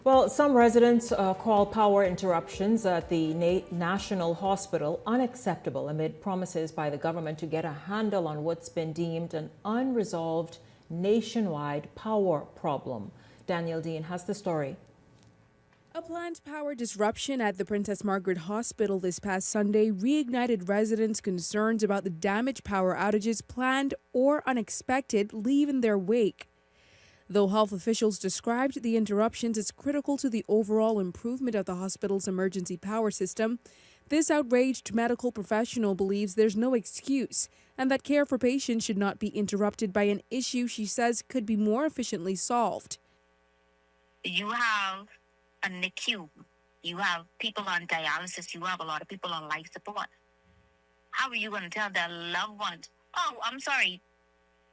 Well, some residents call power interruptions at the National Hospital unacceptable amid promises by the government to get a handle on what's been deemed an unresolved nationwide power problem. Daniel Dean has the story. A planned power disruption at the Princess Margaret Hospital this past Sunday reignited residents' concerns about the damage power outages planned or unexpected leave in their wake. Though health officials described the interruptions as critical to the overall improvement of the hospital's emergency power system, this outraged medical professional believes there's no excuse and that care for patients should not be interrupted by an issue she says could be more efficiently solved. You have a NICU, you have people on dialysis, you have a lot of people on life support. How are you going to tell their loved ones, oh, I'm sorry,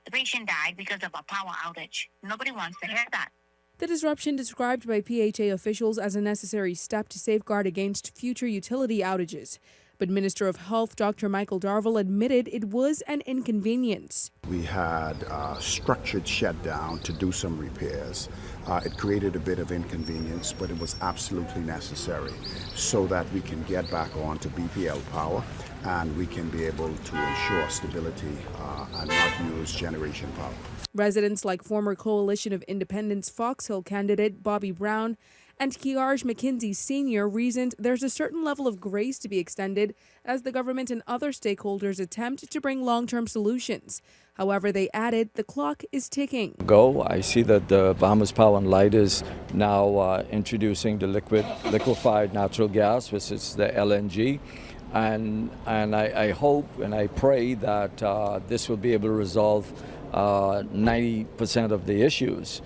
the patient died because of a power outage? Nobody wants to hear that. The disruption described by PHA officials as a necessary step to safeguard against future utility outages. But Minister of Health Dr. Michael Darville admitted it was an inconvenience. We had a structured shutdown to do some repairs. It created a bit of inconvenience, but it was absolutely necessary so that we can get back on to BPL power and we can be able to ensure stability and not use generation power. Residents like former Coalition of Independence Fox Hill candidate Bobby Brown and Kiarj McKinsey Sr. reasoned there's a certain level of grace to be extended as the government and other stakeholders attempt to bring long-term solutions. However, they added the clock is ticking. I see that the Bahamas Power and Light is now introducing the liquefied natural gas, which is the LNG. And I hope and I pray that this will be able to resolve 90% of the issues,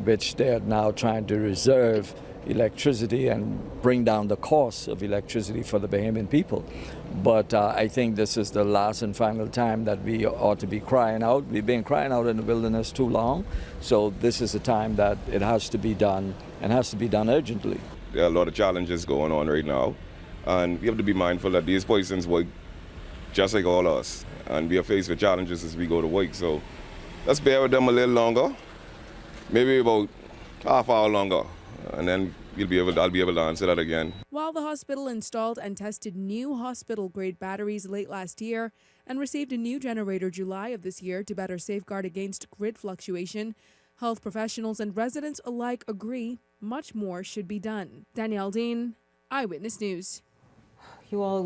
which they are now trying to reserve electricity and bring down the cost of electricity for the Bahamian people. But I think this is the last and final time that we ought to be crying out. We've been crying out in the wilderness too long, so this is the time that it has to be done, and has to be done urgently. There are a lot of challenges going on right now, and we have to be mindful that these persons work just like all of us, and we are faced with challenges as we go to work. So let's bear with them a little longer, maybe about half hour longer, and then I'll be able to answer that again. While the hospital installed and tested new hospital-grade batteries late last year and received a new generator July of this year to better safeguard against grid fluctuation, health professionals and residents alike agree much more should be done. Danielle Dean, Eyewitness News. You all,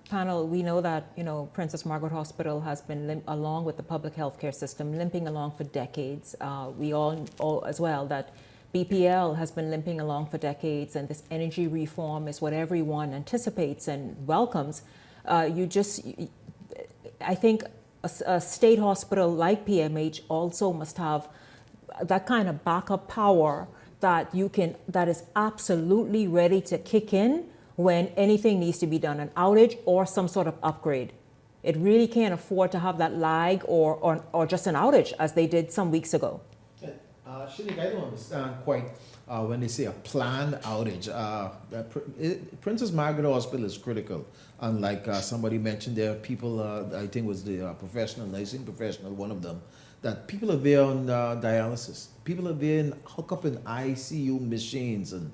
panel, we know that, Princess Margaret Hospital has been, along with the public healthcare system, limping along for decades. We all know as well that BPL has been limping along for decades, and this energy reform is what everyone anticipates and welcomes. I think a state hospital like PMH also must have that kind of backup power that is absolutely ready to kick in when anything needs to be done, an outage or some sort of upgrade. It really can't afford to have that lag or just an outage as they did some weeks ago. Shanique, I don't understand quite when they say a planned outage. Princess Margaret Hospital is critical. Unlike somebody mentioned, there are people, I think was the professional, nursing professional, one of them, that people are there on dialysis. People are there hook up in ICU machines and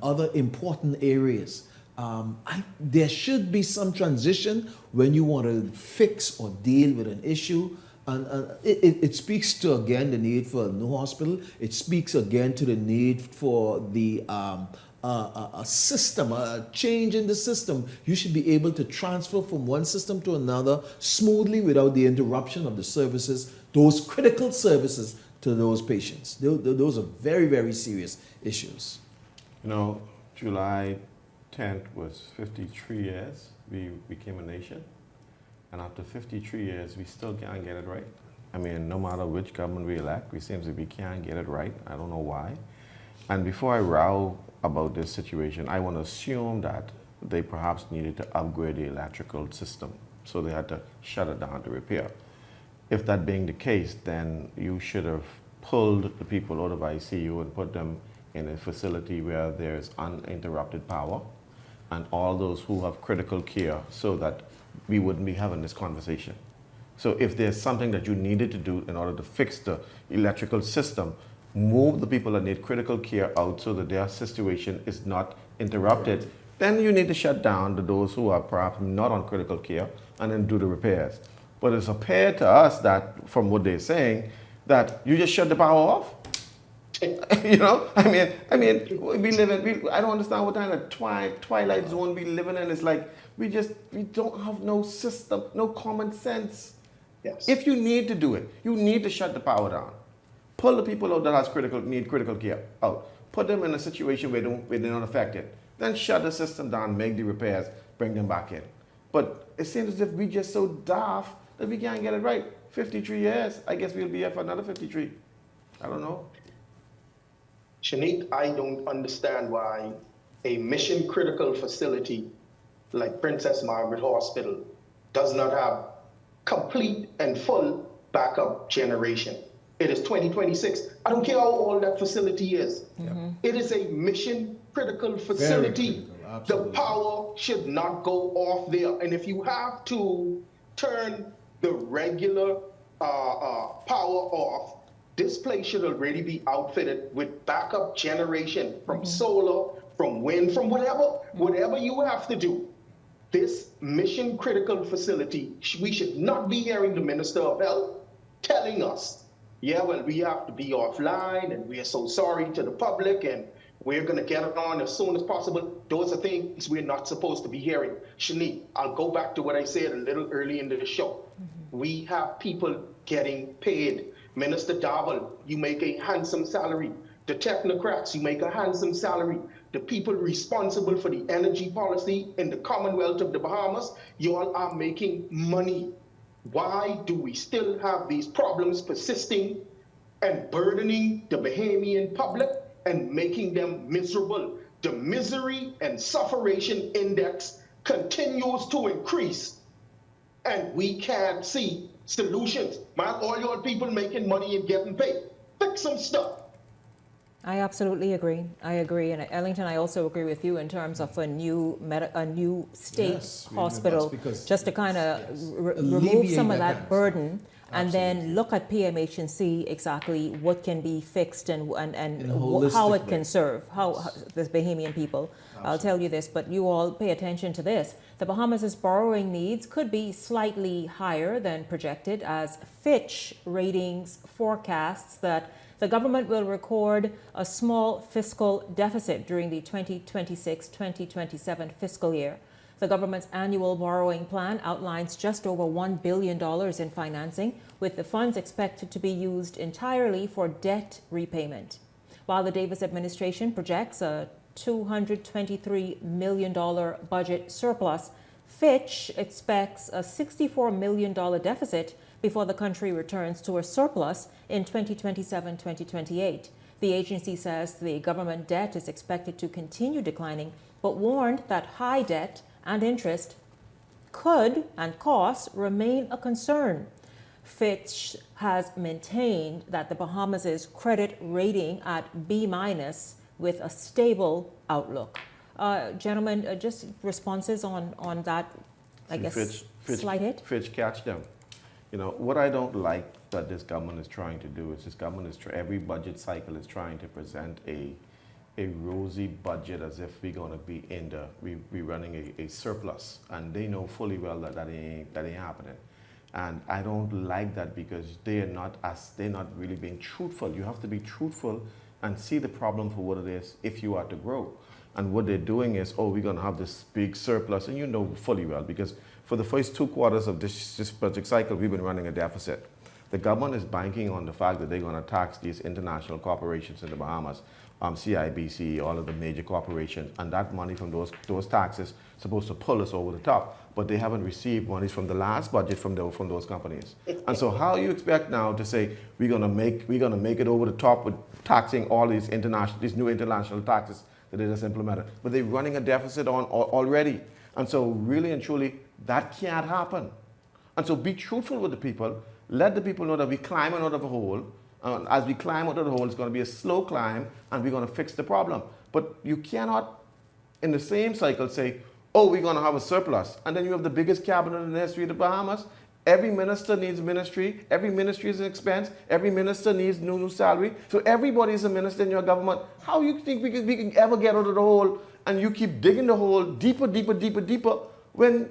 other important areas. There should be some transition when you want to fix or deal with an issue. And it speaks to, again, the need for a new hospital. It speaks, again, to the need for a system, a change in the system. You should be able to transfer from one system to another smoothly without the interruption of the services, those critical services to those patients. Those are very, very serious issues. July 10th was 53 years we became a nation. And after 53 years, we still can't get it right. I mean, no matter which government we elect, we seem to we can't get it right. I don't know why. And before I row about this situation, I want to assume that they perhaps needed to upgrade the electrical system, so they had to shut it down to repair. If that being the case, then you should have pulled the people out of ICU and put them in a facility where there's uninterrupted power, and all those who have critical care, so that we wouldn't be having this conversation. So if there's something that you needed to do in order to fix the electrical system, move the people that need critical care out so that their situation is not interrupted, then you need to shut down those who are perhaps not on critical care and then do the repairs. But it's appeared to us that, from what they're saying, that you just shut the power off. I mean, we live in, I don't understand what kind of twilight zone we living in. It's like, we don't have no system, no common sense. Yes. If you need to do it, you need to shut the power down. Pull the people out that need critical care out. Put them in a situation where they're not affected. Then shut the system down, make the repairs, bring them back in. But it seems as if we just so daft that we can't get it right. 53 years, I guess we'll be here for another 53. I don't know. Shanique, I don't understand why a mission critical facility like Princess Margaret Hospital does not have complete and full backup generation. It is 2026. I don't care how old that facility is. Mm-hmm. It is a mission critical facility. The power should not go off there. And if you have to turn the regular power off, this place should already be outfitted with backup generation from solar, from wind, from whatever you have to do. This mission critical facility, we should not be hearing the Minister of Health telling us, yeah, well, we have to be offline and we are so sorry to the public and we're going to get it on as soon as possible. Those are things we're not supposed to be hearing. Shanique, I'll go back to what I said a little early into the show. We have people getting paid. Minister Daval, you make a handsome salary. The technocrats, you make a handsome salary. the people responsible for the energy policy in the Commonwealth of the Bahamas, you all are making money. Why do we still have these problems persisting and burdening the Bahamian public and making them miserable? The misery and sufferation index continues to increase, and we can't see solutions. Man, all your people making money and getting paid. Fix some stuff. I absolutely agree. I agree. And Ellington, I also agree with you in terms of a new state hospital, just to kind of remove some of that burden. And then look at PMH and see exactly what can be fixed and how it can serve the Bahamian people. I'll tell you this, but you all pay attention to this. The Bahamas' borrowing needs could be slightly higher than projected, as Fitch ratings forecasts that the government will record a small fiscal deficit during the 2026-2027 fiscal year. The government's annual borrowing plan outlines just over $1 billion in financing, with the funds expected to be used entirely for debt repayment. While the Davis administration projects a $223 million budget surplus, Fitch expects a $64 million deficit before the country returns to a surplus in 2027-2028. The agency says the government debt is expected to continue declining, but warned that high debt and interest could and costs remain a concern. Fitch has maintained that the Bahamas' credit rating at B- with a stable outlook. Gentlemen, just responses on that, I guess, slight hit? Fitch catch them. You know, what I don't like that this government is trying to do is this government is, every budget cycle is trying to present a rosy budget as if we're going to be we running a surplus, and they know fully well that ain't happening. And I don't like that, because they're not really being truthful. You have to be truthful and see the problem for what it is if you are to grow. And what they're doing is, we're going to have this big surplus, and you know fully well, because for the first 2 quarters of this budget cycle, we've been running a deficit. The government is banking on the fact that they're going to tax these international corporations in the Bahamas, CIBC, all of the major corporations, and that money from those taxes is supposed to pull us over the top. But they haven't received monies from the last budget from those companies. And so how you expect now to say we're going to make it over the top with taxing all these new international taxes that they just implemented? But they're running a deficit on already. And so really and truly, that can't happen. And so be truthful with the people. Let the people know that we're climbing out of a hole. As we climb out of the hole, it's going to be a slow climb, and we're going to fix the problem. But you cannot, in the same cycle, say, we're going to have a surplus. And then you have the biggest cabinet in the history of the Bahamas. Every minister needs ministry. Every ministry is an expense. Every minister needs new salary. So everybody's a minister in your government. How you think we can ever get out of the hole, and you keep digging the hole deeper, when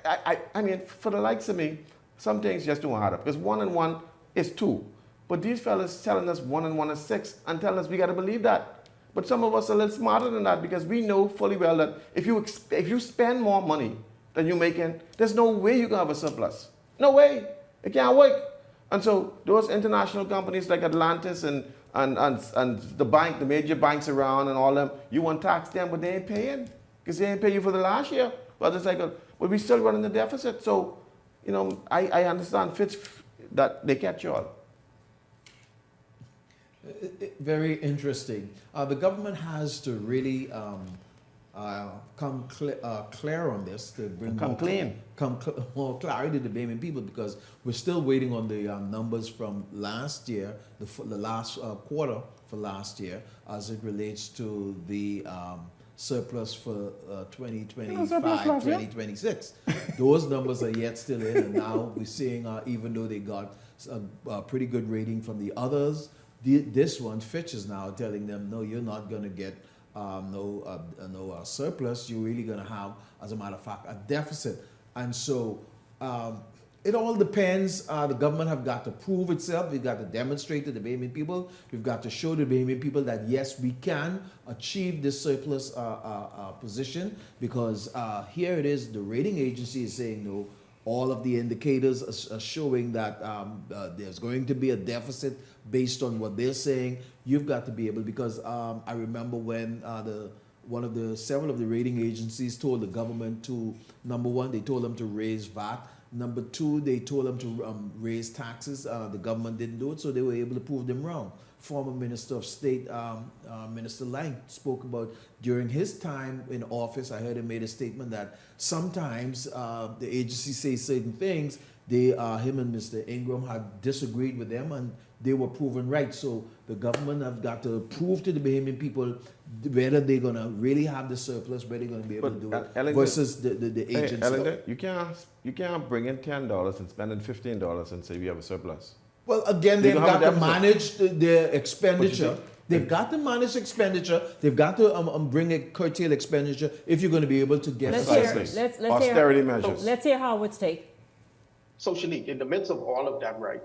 I mean, for the likes of me, some things just don't add up, because 1 and 1 is 2. But these fellas telling us 1 and 1 is 6 and telling us we got to believe that. But some of us are a little smarter than that, because we know fully well that if you spend more money than you're making, there's no way you can have a surplus. No way. It can't work. And so those international companies like Atlantis and the major banks around and all them, you want to tax them, but they ain't paying, because they ain't pay you for the last year. But it's like, but we still running the deficit. So, you know, I understand Fitch that they catch you all. Very interesting. The government has to really come clear on this, to bring more clarity to the Bahamian people, because we're still waiting on the numbers from last year, the last quarter for last year, as it relates to the surplus for 2025, 2026. Those numbers are yet still in, and now we're seeing, even though they got a pretty good rating from the others, this one, Fitch is now telling them, no, you're not going to get no surplus. You're really going to have, as a matter of fact, a deficit. And so it all depends. The government have got to prove itself. We've got to demonstrate to the Bahamian people. We've got to show the Bahamian people that, yes, we can achieve this surplus position, because here it is, the rating agency is saying no. all of the indicators are showing that there's going to be a deficit based on what they're saying. You've got to be able, because I remember when several of the rating agencies told the government to, number one, they told them to raise VAT. Number two, they told them to raise taxes. The government didn't do it, so they were able to prove them wrong. Former Minister of State, Minister Lang, spoke about during his time in office. I heard him made a statement that sometimes the agency say certain things. Him and Mr. Ingram had disagreed with them, and they were proven right. So the government have got to prove to the Bahamian people whether they're going to really have the surplus, whether they're going to be able to do it, versus the agency. Ellington, you can't bring in $10 and spend in $15 and say we have a surplus. Well, again, they've got to manage their expenditure. They've got to manage expenditure. They've got to bring a curtail expenditure if you're going to be able to get austerity measures. Let's hear Howard's take. So, Shanique, in the midst of all of that, right,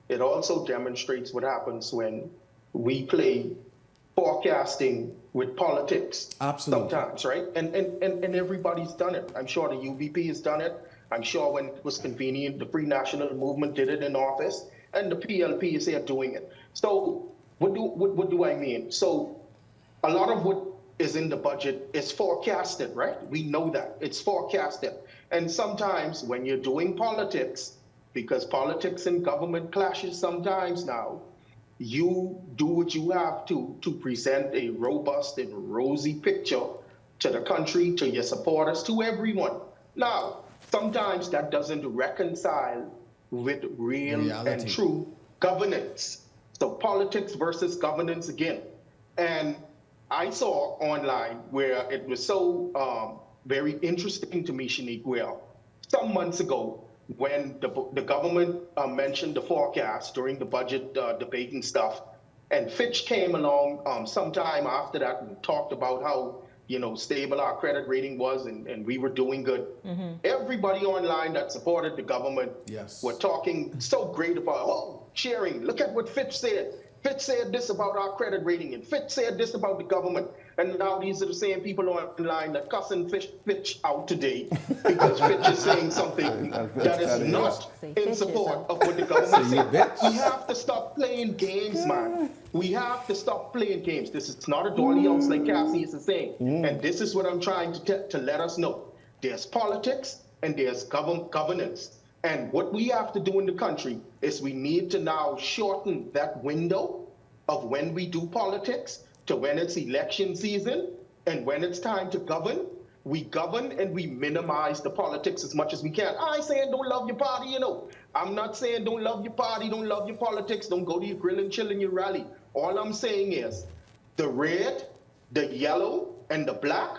it also demonstrates what happens when we play forecasting with politics. Absolutely. Sometimes, right? And everybody's done it. I'm sure the UBP has done it. I'm sure when it was convenient, the Free National Movement did it in office, and the PLP is here doing it. So what do I mean? So a lot of what is in the budget is forecasted, right? We know that. It's forecasted. And sometimes when you're doing politics, because politics and government clashes sometimes now, you do what you have to present a robust and rosy picture to the country, to your supporters, to everyone. Now, sometimes that doesn't reconcile with reality and true governance. So politics versus governance again. And I saw online where it was so very interesting to me, Shanique, where some months ago, when the government mentioned the forecast during the budget debate and stuff, and Fitch came along sometime after that and talked about how stable our credit rating was and we were doing good. Mm-hmm. Everybody online that supported the government were talking so great about, sharing, look at what Fitch said. Fitch said this about our credit rating, and Fitch said this about the government. And now these are the same people online that cussing Fitch out today because Fitch is saying something that is not in support of what the government said. We have to stop playing games, man. We have to stop playing games. This is not a dolly house like Cassie is saying. And this is what I'm trying to let us know. There's politics and there's governance. And what we have to do in the country is we need to now shorten that window of when we do politics to when it's election season, and when it's time to govern, we govern and we minimize the politics as much as we can. I ain't saying don't love your party, I'm not saying don't love your party, don't love your politics, don't go to your grill and chill in your rally. All I'm saying is the red, the yellow, and the black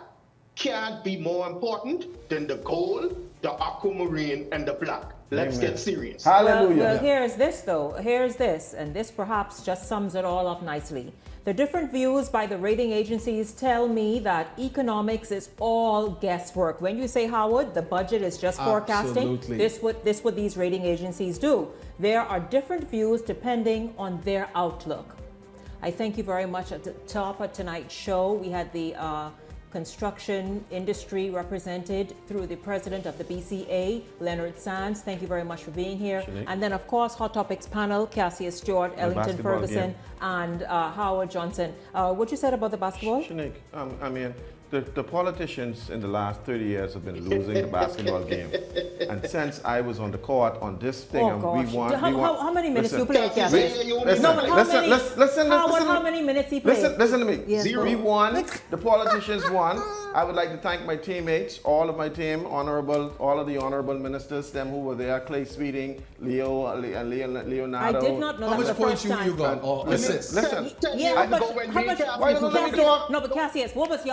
can't be more important than the gold, the aquamarine, and the black. Let's get serious. Hallelujah. Well, here's this, though. Here's this, and this perhaps just sums it all up nicely. The different views by the rating agencies tell me that economics is all guesswork. When you say, Howard, the budget is just forecasting, this what these rating agencies do. There are different views depending on their outlook. I thank you very much. At the top of tonight's show, we had the construction industry represented through the president of the BCA, Leonard Sands. Thank you very much for being here. Shanique. And then, of course, Hot Topics panel, Cassius Stewart, Ellington Ferguson, and Howard Johnson. What you said about the basketball? Shanique, I mean, the politicians in the last 30 years have been losing the basketball game. And since I was on the court on this thing, we won. How many minutes you played, Cassius? Listen, how many minutes he played? Listen to me. Yes, we won. The politicians won. I would like to thank my teammates, all of my team, all of the honorable ministers, them who were there, Clay Sweeting, Leonardo. I did not know that was the first time. You got? Listen. Yeah, but how much? Why don't let me talk? No, but Cassius, what was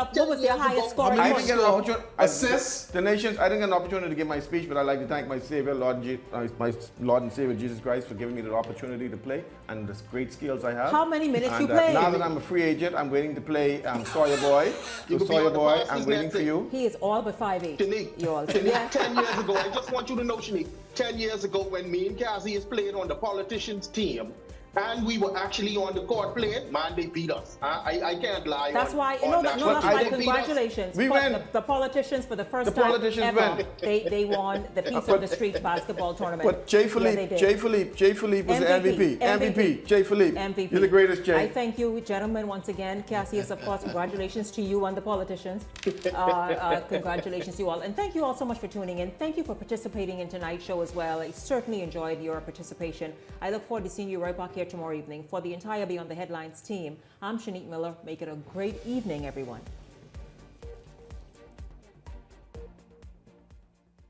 your highest score? I didn't get an opportunity. Assist the nations. I didn't get an opportunity to give my speech, but I'd like to thank my Savior, my Lord and Savior Jesus Christ, for giving me the opportunity to play and the great skills I have. How many minutes you played? Now that I'm a free agent, I'm waiting to play Sawyer Boy. Sawyer Boy, I'm waiting for you. He is all but 5'8". Shanique, 10 years ago, I just want you to know, Shanique, 10 years ago when me and Cassie played on the politicians team, and we were actually on the court playing, man, they beat us. I can't lie. That's why, that's why congratulations. The politicians, for the first time ever, they won the Peace on the Streets basketball tournament. But Jay Philippe was the MVP. Jay Philippe. MVP. You're the greatest, Jay. I thank you, gentlemen, once again. Cassius, of course, congratulations to you and the politicians. Congratulations to you all. And thank you all so much for tuning in. Thank you for participating in tonight's show as well. I certainly enjoyed your participation. I look forward to seeing you right back here tomorrow evening. For the entire Beyond the Headlines team, I'm Shanique Miller. Make it a great evening, everyone.